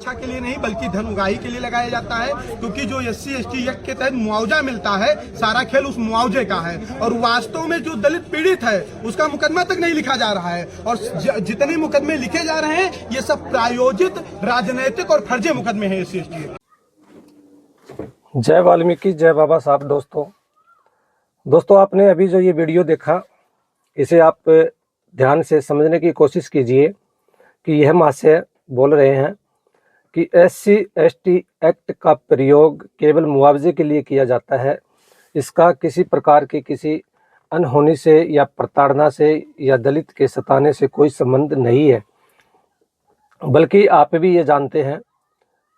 सुरक्षा के लिए नहीं बल्कि धन उगाही के लिए लगाया जाता है, क्योंकि जो SC/ST एक्ट के तहत मुआवजा मिलता है, सारा खेल उस मुआवजे का है। और वास्तव में जो दलित पीड़ित है उसका मुकदमा तक नहीं लिखा जा रहा है, और जितने मुकदमे लिखे जा रहे हैं ये सब प्रायोजित राजनैतिक और फर्जी मुकदमे हैं SC/ST। जय वाल्मीकि, जय बाबा साहब। दोस्तों आपने अभी जो ये वीडियो देखा, इसे आप ध्यान से समझने की कोशिश कीजिए कि यह महाशय बोल रहे हैं कि SC/ST एक्ट का प्रयोग केवल मुआवजे के लिए किया जाता है। इसका किसी प्रकार की किसी अनहोनी से या प्रताड़ना से या दलित के सताने से कोई संबंध नहीं है। बल्कि आप भी ये जानते हैं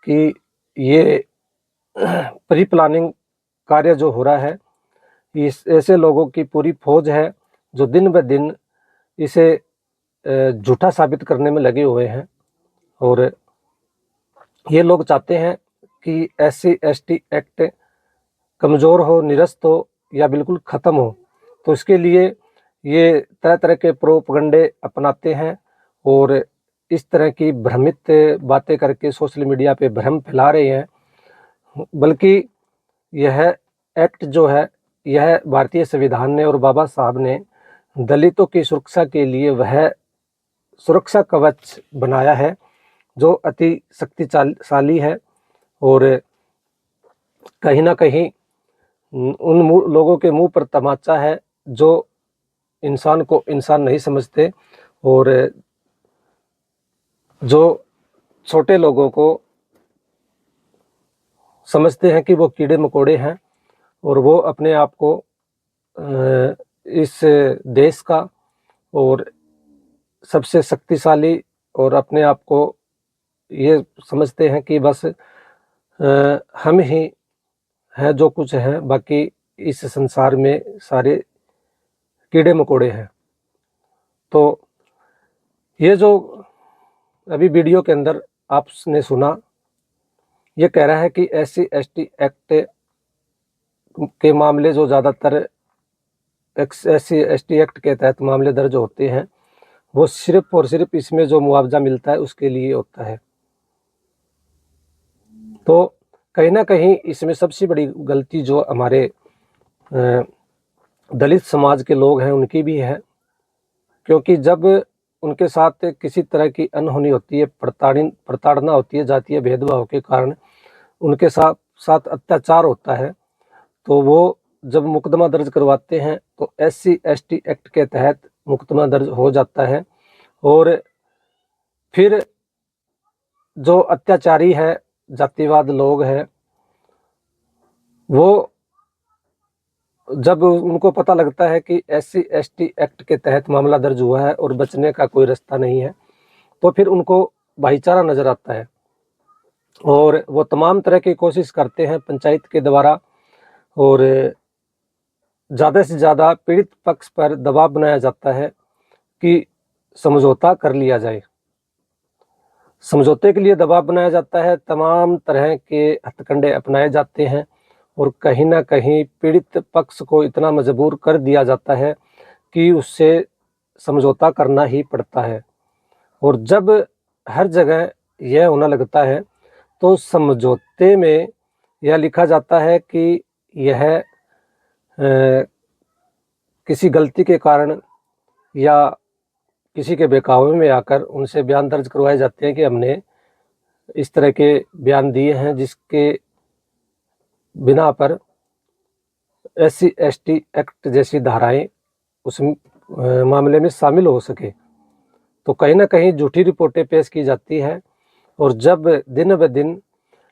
कि ये प्री प्लानिंग कार्य जो हो रहा है, इस ऐसे लोगों की पूरी फौज है जो दिन ब दिन इसे झूठा साबित करने में लगे हुए हैं। और ये लोग चाहते हैं कि SC/ST एक्ट कमज़ोर हो, निरस्त हो या बिल्कुल ख़त्म हो। तो इसके लिए ये तरह तरह के प्रोपगंडे अपनाते हैं और इस तरह की भ्रमित बातें करके सोशल मीडिया पे भ्रम फैला रहे हैं। बल्कि यह एक्ट जो है, यह भारतीय संविधान ने और बाबा साहब ने दलितों की सुरक्षा के लिए वह सुरक्षा कवच बनाया है जो अति शक्तिशाली है। और कहीं ना कहीं उन लोगों के मुंह पर तमाचा है जो इंसान को इंसान नहीं समझते और जो छोटे लोगों को समझते हैं कि वो कीड़े मकोड़े हैं, और वो अपने आप को इस देश का और सबसे शक्तिशाली और अपने आप को ये समझते हैं कि बस हम ही हैं जो कुछ हैं, बाकी इस संसार में सारे कीड़े मकोड़े हैं। तो ये जो अभी वीडियो के अंदर आपने सुना, ये कह रहा है कि SC/ST एक्ट के मामले जो ज़्यादातर SC/ST एक्ट के तहत मामले दर्ज होते हैं, वो सिर्फ और सिर्फ इसमें जो मुआवजा मिलता है उसके लिए होता है। तो कहीं ना कहीं इसमें सबसे बड़ी गलती जो हमारे दलित समाज के लोग हैं उनकी भी है, क्योंकि जब उनके साथ किसी तरह की अनहोनी होती है, प्रताड़ना होती है, जातीय भेदभाव के कारण उनके साथ अत्याचार होता है, तो वो जब मुकदमा दर्ज करवाते हैं तो SC/ST एक्ट के तहत मुकदमा दर्ज हो जाता है। और फिर जो अत्याचारी है, जातिवाद लोग हैं, वो जब उनको पता लगता है कि SC/ST एक्ट के तहत मामला दर्ज हुआ है और बचने का कोई रास्ता नहीं है, तो फिर उनको भाईचारा नज़र आता है और वो तमाम तरह की कोशिश करते हैं पंचायत के द्वारा, और ज़्यादा से ज़्यादा पीड़ित पक्ष पर दबाव बनाया जाता है कि समझौता कर लिया जाए। समझौते के लिए दबाव बनाया जाता है, तमाम तरह के हथकंडे अपनाए जाते हैं और कहीं ना कहीं पीड़ित पक्ष को इतना मजबूर कर दिया जाता है कि उससे समझौता करना ही पड़ता है। और जब हर जगह यह होने लगता है तो समझौते में यह लिखा जाता है कि यह किसी गलती के कारण या किसी के बहकावे में आकर उनसे बयान दर्ज करवाए जाते हैं कि हमने इस तरह के बयान दिए हैं जिसके बिना पर SC/ST एक्ट जैसी धाराएं उस मामले में शामिल हो सके। तो कहीं ना कहीं झूठी रिपोर्टें पेश की जाती है, और जब दिन ब दिन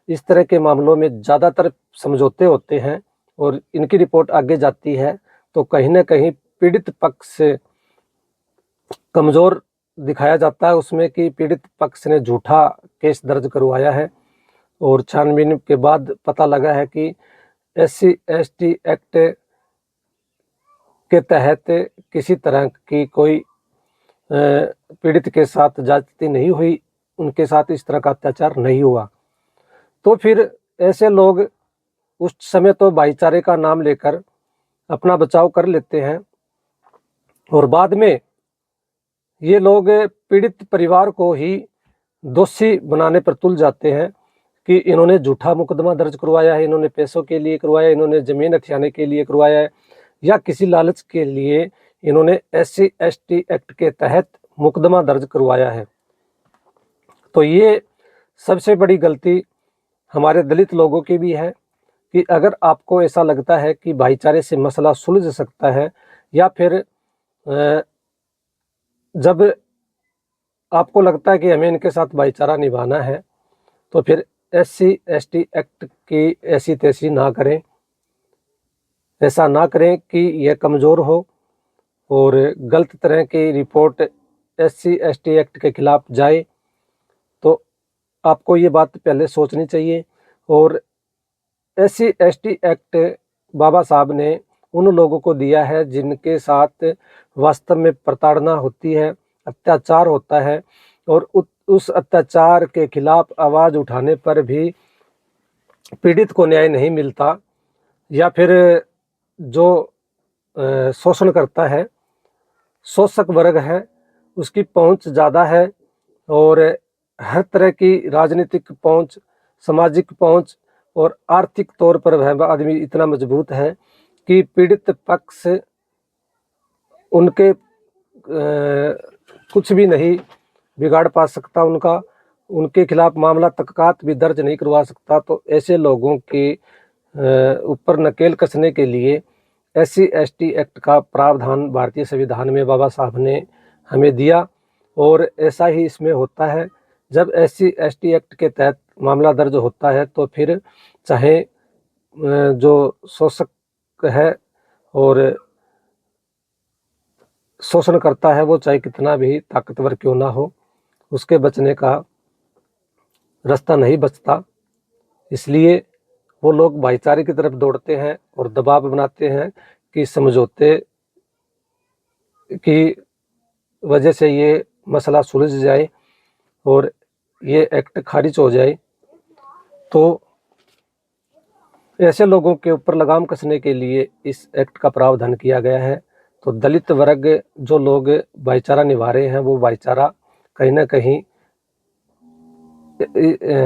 इस तरह के मामलों में ज़्यादातर समझौते होते हैं और इनकी रिपोर्ट आगे जाती है, तो कहीं ना कहीं पीड़ित पक्ष से कमज़ोर दिखाया जाता है उसमें कि पीड़ित पक्ष ने झूठा केस दर्ज करवाया है। और छानबीन के बाद पता लगा है कि SC/ST एक्ट के तहत किसी तरह की कोई पीड़ित के साथ ज्यादती नहीं हुई, उनके साथ इस तरह का अत्याचार नहीं हुआ। तो फिर ऐसे लोग उस समय तो भाईचारे का नाम लेकर अपना बचाव कर लेते हैं, और बाद में ये लोग पीड़ित परिवार को ही दोषी बनाने पर तुल जाते हैं कि इन्होंने झूठा मुकदमा दर्ज करवाया है, इन्होंने पैसों के लिए करवाया, इन्होंने ज़मीन हथियाने के लिए करवाया है, या किसी लालच के लिए इन्होंने SC/ST एक्ट के तहत मुकदमा दर्ज करवाया है। तो ये सबसे बड़ी गलती हमारे दलित लोगों की भी है कि अगर आपको ऐसा लगता है कि भाईचारे से मसला सुलझ सकता है, या फिर जब आपको लगता है कि हमें इनके साथ भाईचारा निभाना है, तो फिर SC/ST एक्ट की ऐसी तैसी ना करें। ऐसा ना करें कि यह कमज़ोर हो और गलत तरह की रिपोर्ट SC/ST एक्ट के खिलाफ जाए। तो आपको ये बात पहले सोचनी चाहिए। और SC/ST एक्ट बाबा साहब ने उन लोगों को दिया है जिनके साथ वास्तव में प्रताड़ना होती है, अत्याचार होता है, और उस अत्याचार के खिलाफ आवाज़ उठाने पर भी पीड़ित को न्याय नहीं मिलता, या फिर जो शोषण करता है, शोषक वर्ग है, उसकी पहुंच ज़्यादा है, और हर तरह की राजनीतिक पहुंच, सामाजिक पहुंच और आर्थिक तौर पर वह आदमी इतना मजबूत है कि पीड़ित पक्ष उनके कुछ भी नहीं बिगाड़ पा सकता, उनके खिलाफ मामला तहक़ीक़ात भी दर्ज नहीं करवा सकता। तो ऐसे लोगों के ऊपर नकेल कसने के लिए SC/ST एक्ट का प्रावधान भारतीय संविधान में बाबा साहब ने हमें दिया, और ऐसा ही इसमें होता है। जब SC/ST एक्ट के तहत मामला दर्ज होता है तो फिर चाहे जो शोषक है और शोषण करता है, वो चाहे कितना भी ताकतवर क्यों ना हो, उसके बचने का रास्ता नहीं बचता। इसलिए वो लोग भाईचारे की तरफ दौड़ते हैं और दबाव बनाते हैं कि समझौते की वजह से ये मसला सुलझ जाए और ये एक्ट खारिज हो जाए। तो ऐसे लोगों के ऊपर लगाम कसने के लिए इस एक्ट का प्रावधान किया गया है। तो दलित वर्ग जो लोग भाईचारा निभा रहे हैं, वो भाईचारा कहीं ना कहीं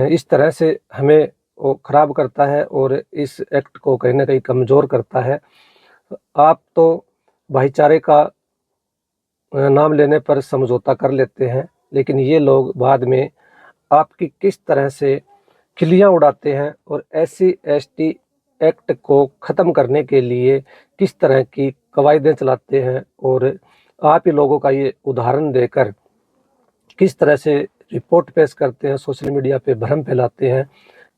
इस तरह से हमें वो खराब करता है और इस एक्ट को कहीं ना कहीं कमज़ोर करता है। आप तो भाईचारे का नाम लेने पर समझौता कर लेते हैं, लेकिन ये लोग बाद में आपकी किस तरह से खिल्लियाँ उड़ाते हैं और SC/ST एक्ट को ख़त्म करने के लिए किस तरह की कवायदें चलाते हैं, और आप ही लोगों का ये उदाहरण देकर किस तरह से रिपोर्ट पेश करते हैं, सोशल मीडिया पे भ्रम फैलाते हैं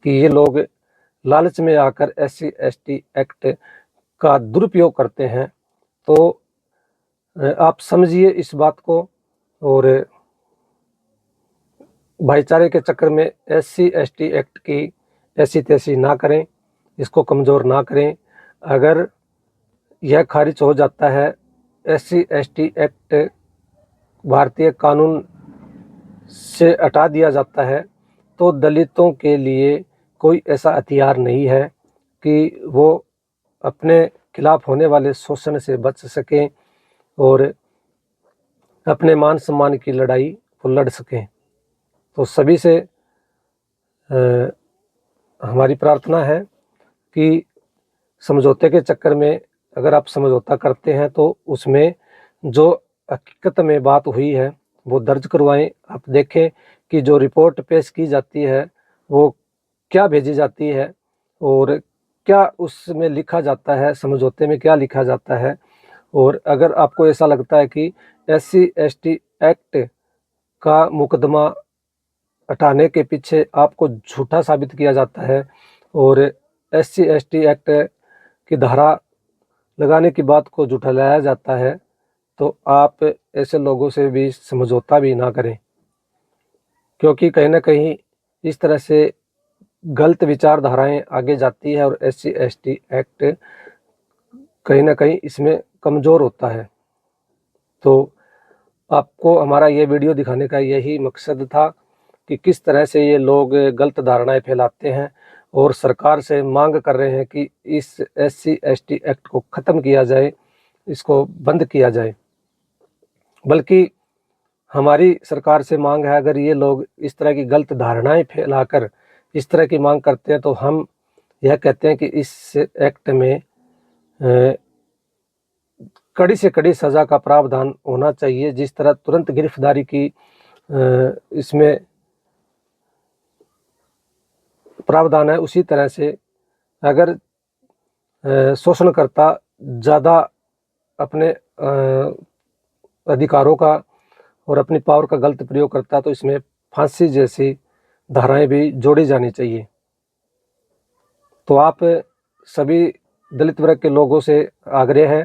कि ये लोग लालच में आकर SC/ST एक्ट का दुरुपयोग करते हैं। तो आप समझिए इस बात को, और भाईचारे के चक्कर में SC/ST एक्ट की ऐसी तैसी ना करें, इसको कमज़ोर ना करें। अगर यह खारिज हो जाता है, SC/ST एक्ट भारतीय कानून से हटा दिया जाता है, तो दलितों के लिए कोई ऐसा हथियार नहीं है कि वो अपने खिलाफ होने वाले शोषण से बच सकें और अपने मान सम्मान की लड़ाई को लड़ सकें। तो सभी से हमारी प्रार्थना है कि समझौते के चक्कर में अगर आप समझौता करते हैं तो उसमें जो हकीकत में बात हुई है वो दर्ज करवाएं। आप देखें कि जो रिपोर्ट पेश की जाती है वो क्या भेजी जाती है और क्या उसमें लिखा जाता है, समझौते में क्या लिखा जाता है। और अगर आपको ऐसा लगता है कि SC/ST एक्ट का मुकदमा हटाने के पीछे आपको झूठा साबित किया जाता है और SC/ST एक्ट की धारा लगाने की बात को झुठलाया जाता है, तो आप ऐसे लोगों से भी समझौता भी ना करें, क्योंकि कहीं ना कहीं इस तरह से गलत विचारधाराएं आगे जाती है और SC/ST एक्ट कहीं ना कहीं इसमें कमज़ोर होता है। तो आपको हमारा ये वीडियो दिखाने का यही मकसद था कि किस तरह से ये लोग गलत धारणाएं फैलाते हैं और सरकार से मांग कर रहे हैं कि इस SC/ST एक्ट को ख़त्म किया जाए, इसको बंद किया जाए। बल्कि हमारी सरकार से मांग है, अगर ये लोग इस तरह की गलत धारणाएं फैलाकर इस तरह की मांग करते हैं तो हम यह कहते हैं कि इस एक्ट में कड़ी से कड़ी सज़ा का प्रावधान होना चाहिए। जिस तरह तुरंत गिरफ्तारी की इसमें प्रावधान है, उसी तरह से अगर शोषणकर्ता ज़्यादा अपने अधिकारों का और अपनी पावर का गलत प्रयोग करता है तो इसमें फांसी जैसी धाराएं भी जोड़ी जानी चाहिए। तो आप सभी दलित वर्ग के लोगों से आग्रह है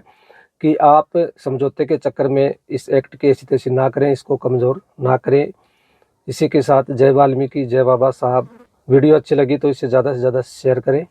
कि आप समझौते के चक्कर में इस एक्ट की ऐसी तैसी ना करें, इसको कमज़ोर ना करें। इसी के साथ जय वाल्मीकि, जय बाबा साहब। वीडियो अच्छी लगी तो इसे ज़्यादा से ज़्यादा शेयर करें।